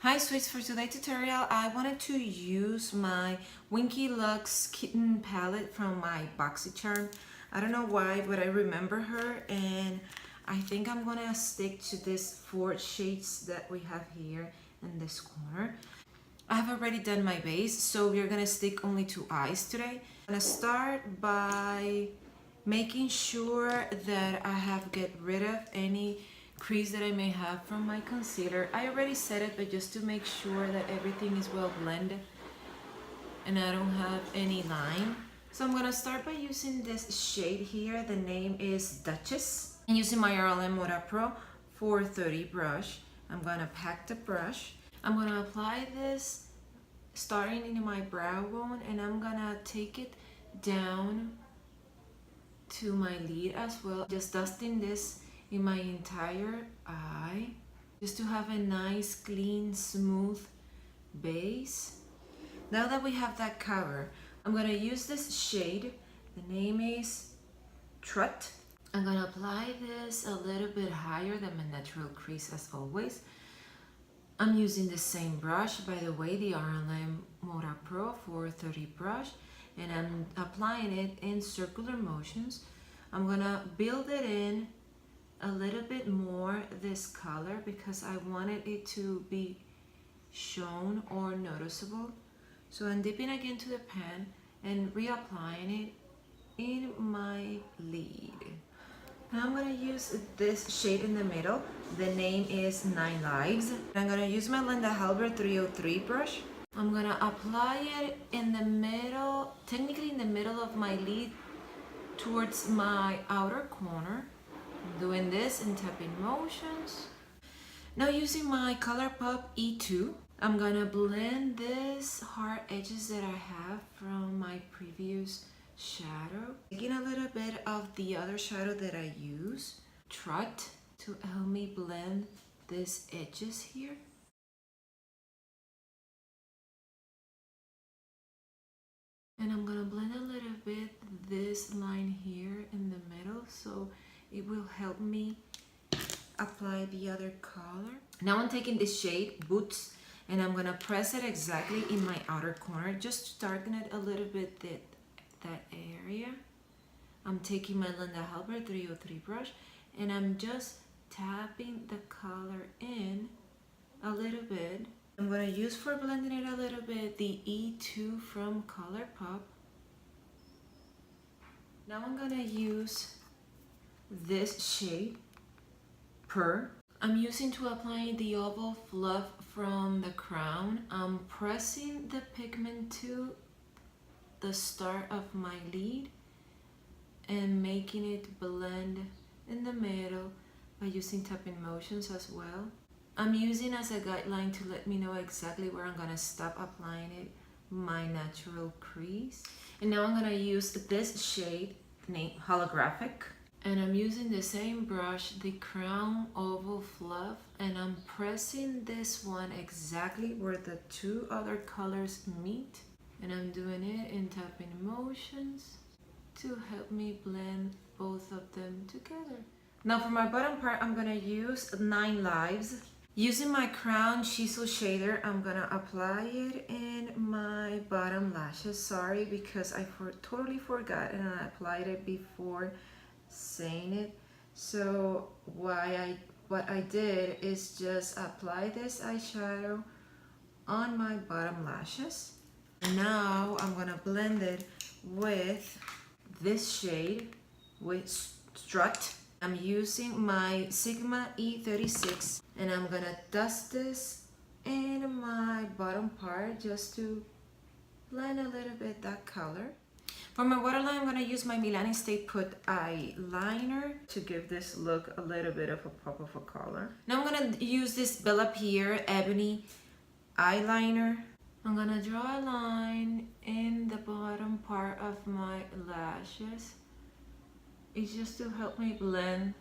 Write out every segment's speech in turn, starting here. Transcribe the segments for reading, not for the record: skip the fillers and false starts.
Hi sweets, for today's tutorial I wanted to use my Winkylux Kitten palette from my Boxycharm. I don't know why, but I remember her and I think I'm gonna stick to these 4 shades that we have here in this corner. I have already done my base, so we're gonna stick only to eyes today. I'm gonna start by making sure that I have get rid of any crease that I may have from my concealer. I already set it, but just to make sure that everything is well blended and I don't have any line. So I'm gonna start by using this shade here. The name is Duchess. And using my RLM Pro 430 brush, I'm gonna pack the brush. I'm gonna apply this starting in my brow bone and I'm gonna take it down to my lid as well. Just dusting this in my entire eye just to have a nice clean smooth base. Now that we have that cover, I'm gonna use this shade. The name is Strut. I'm gonna apply this a little bit higher than my natural crease as always. I'm using the same brush, by the way, the RLM Pro 430 brush, and I'm applying it in circular motions. I'm gonna build it in a little bit more this color because I wanted it to be shown or noticeable. So I'm dipping again to the pan and reapplying it in my lid. Now I'm gonna use this shade in the middle. The name is 9 Lives. I'm gonna use my Linda Halber 303 brush. I'm gonna apply it in the middle, technically in the middle of my lid towards my outer corner. I'm doing this in tapping motions. Now using my ColourPop E2, I'm gonna blend this hard edges that I have from my previous shadow. Taking a little bit of the other shadow that I use, Strut, to help me blend these edges here. And I'm gonna blend a little bit this line here in the middle so it will help me apply the other color. Now I'm taking this shade, Boots, and I'm gonna press it exactly in my outer corner just to darken it a little bit, that area. I'm taking my Linda Halber 303 brush and I'm just tapping the color in a little bit. I'm gonna use for blending it a little bit the E2 from ColourPop. Now I'm gonna use this shade, Purr. I'm using to apply the oval fluff from the crown. I'm pressing the pigment to the start of my lid and making it blend in the middle by using tapping motions as well. I'm using as a guideline to let me know exactly where I'm gonna stop applying it, my natural crease. And now I'm gonna use this shade named Holographic. And I'm using the same brush, the Crown Oval Fluff, and I'm pressing this one exactly where the 2 other colors meet. And I'm doing it in tapping motions to help me blend both of them together. Now for my bottom part, I'm gonna use 9 Lives. Using my Crown Chisel Shader, I'm gonna apply it in my bottom lashes. Sorry, because I totally forgot and I applied it before saying it. So what I did is just apply this eyeshadow on my bottom lashes. Now I'm gonna blend it with this shade, with Strut. I'm using my Sigma E36 and I'm gonna dust this in my bottom part just to blend a little bit that color. For my waterline, I'm gonna use my Milani Stay Put eyeliner to give this look a little bit of a pop of a color. Now I'm gonna use this Bellapierre Ebony eyeliner. I'm gonna draw a line in the bottom part of my lashes. It's just to help me blend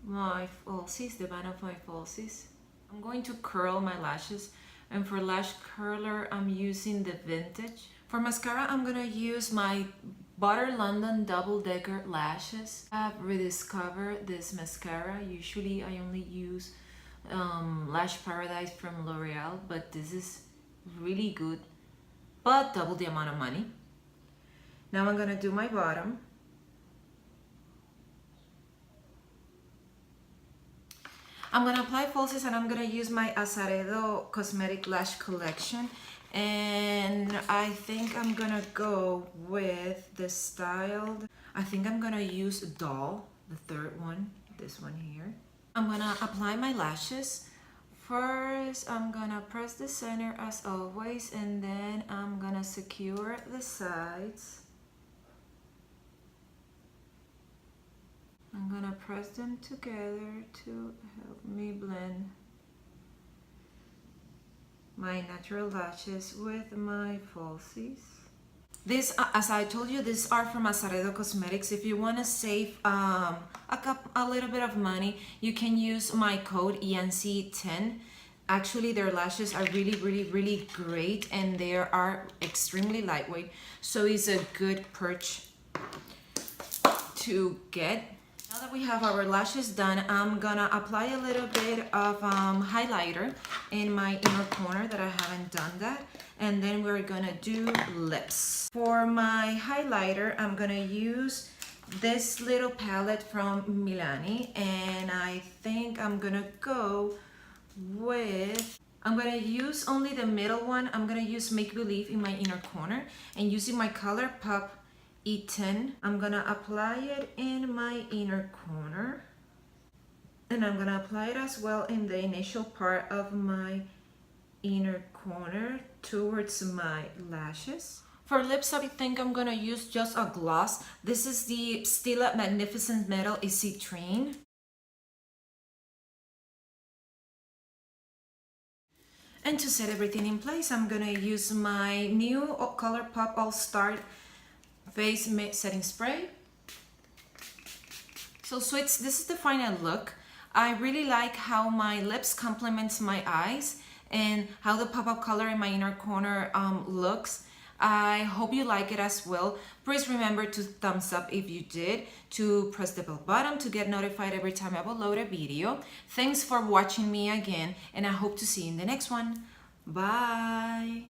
my falsies, the band of my falsies. I'm going to curl my lashes, and for lash curler, I'm using the Vintage. For mascara, I'm gonna use my Butter London Double Decker Lashes. I've rediscovered this mascara. Usually I only use Lash Paradise from L'Oreal, but this is really good, but double the amount of money. Now I'm gonna do my bottom. I'm gonna apply falsies and I'm gonna use my Azeredo Cosmetic Lash Collection. And I think I'm gonna go with the styled, I think I'm gonna use Doll, the third one, this one here. I'm gonna apply my lashes. First, I'm gonna press the center as always, and then I'm gonna secure the sides. I'm gonna press them together to help me blend my natural lashes with my falsies. This, as I told you, these are from Azeredo Cosmetics. If you want to save a little bit of money, you can use my code ENC10. Actually, their lashes are really great, and they are extremely lightweight, so it's a good purchase to get. Now that we have our lashes done, I'm gonna apply a little bit of highlighter in my inner corner that I haven't done that, and then we're gonna do lips. For my highlighter, I'm gonna use this little palette from Milani, and I think I'm gonna go with, I'm gonna use only the middle one. I'm gonna use Make Believe in my inner corner, and using my ColourPop E10, I'm gonna apply it in my inner corner, and I'm gonna apply it as well in the initial part of my inner corner towards my lashes. For lips, I think I'm gonna use just a gloss. This is the Stila Magnificent Metal Citrine. And to set everything in place, I'm gonna use my new ColourPop All Star Face Setting Spray. So sweets, this is the final look. I really like how my lips complements my eyes and how the pop-up color in my inner corner looks. I hope you like it as well. Please remember to thumbs up if you did, to press the bell button to get notified every time I upload a video. Thanks for watching me again, and I hope to see you in the next one. Bye!